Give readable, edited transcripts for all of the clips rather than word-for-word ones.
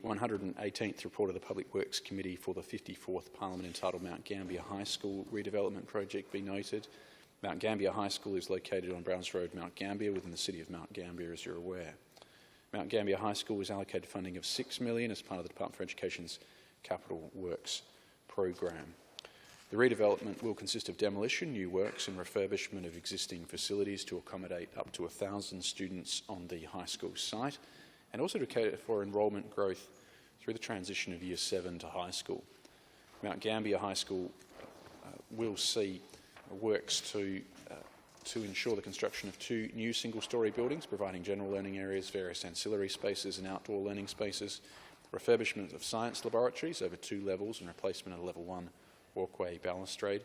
118th report of the Public Works Committee for the 54th Parliament entitled Mount Gambier High School Redevelopment Project be noted. Mount Gambier High School is located on Browns Road, Mount Gambier, within the city of Mount Gambier, as you're aware. Mount Gambier High School was allocated funding of $6 million as part of the Department for Education's Capital Works program. The redevelopment will consist of demolition, new works and refurbishment of existing facilities to accommodate up to 1,000 students on the high school site, and also to cater for enrolment growth through the transition of Year 7 to high school. Mount Gambier High School will see works to ensure the construction of 2 new single-storey buildings, providing general learning areas, various ancillary spaces and outdoor learning spaces, refurbishment of science laboratories over 2 levels and replacement of level 1 walkway balustrade,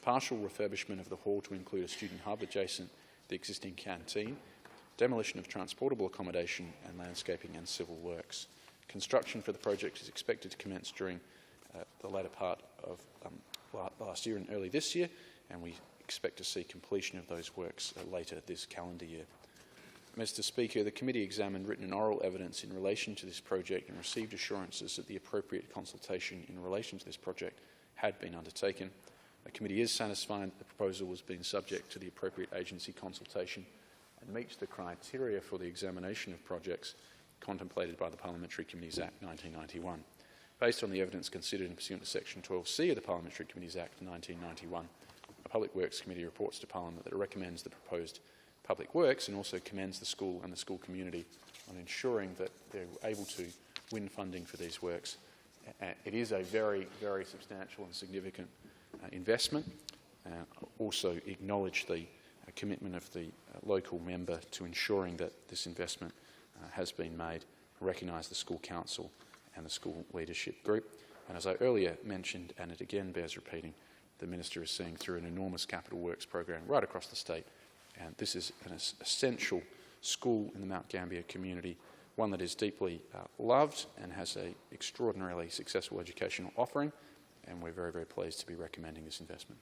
partial refurbishment of the hall to include a student hub adjacent to the existing canteen, demolition of transportable accommodation and landscaping and civil works. Construction for the project is expected to commence during the latter part of last year and early this year, and we expect to see completion of those works later this calendar year. Mr. Speaker, the committee examined written and oral evidence in relation to this project and received assurances that the appropriate consultation in relation to this project had been undertaken. The committee is satisfied that the proposal has been subject to the appropriate agency consultation and meets the criteria for the examination of projects contemplated by the Parliamentary Committees Act 1991. Based on the evidence considered and pursuant to Section 12C of the Parliamentary Committees Act 1991, the Public Works Committee reports to Parliament that it recommends the proposed public works and also commends the school and the school community on ensuring that they're able to win funding for these works. It is a very, very substantial and significant investment. Also acknowledge the commitment of the local member to ensuring that this investment has been made, recognise the school council and the school leadership group. And as I earlier mentioned, and it again bears repeating, the Minister is seeing through an enormous capital works program right across the state, and this is an essential school in the Mount Gambier community, one that is deeply loved and has an extraordinarily successful educational offering, and we're very, very pleased to be recommending this investment.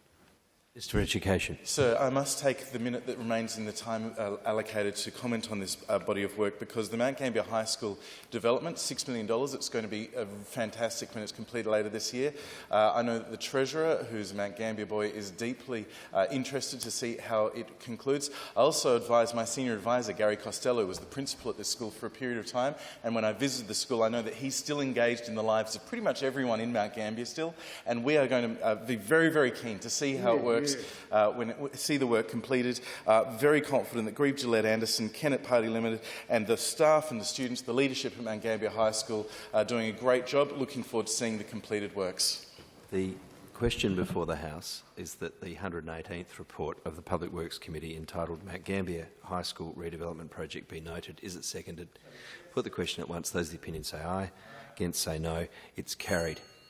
Mr. Education. Sir, I must take the minute that remains in the time allocated to comment on this body of work, because the Mount Gambier High School development, $6 million, it's going to be fantastic when it's completed later this year. I know that the Treasurer, who's a Mount Gambier boy, is deeply interested to see how it concludes. I also advise my senior advisor, Gary Costello, who was the principal at this school for a period of time, and when I visited the school, I know that he's still engaged in the lives of pretty much everyone in Mount Gambier still, and we are going to be very, very keen to see how it works. See the work completed. Very confident that Grieve Gillette Anderson, Kennett Party Limited and the staff and the students, the leadership at Mount Gambier High School are doing a great job. Looking forward to seeing the completed works. The question before the House is that the 118th report of the Public Works Committee entitled Mount Gambier High School Redevelopment Project be noted. Is it seconded? Put the question at once. Those of the opinion say aye. Against say no. It's carried.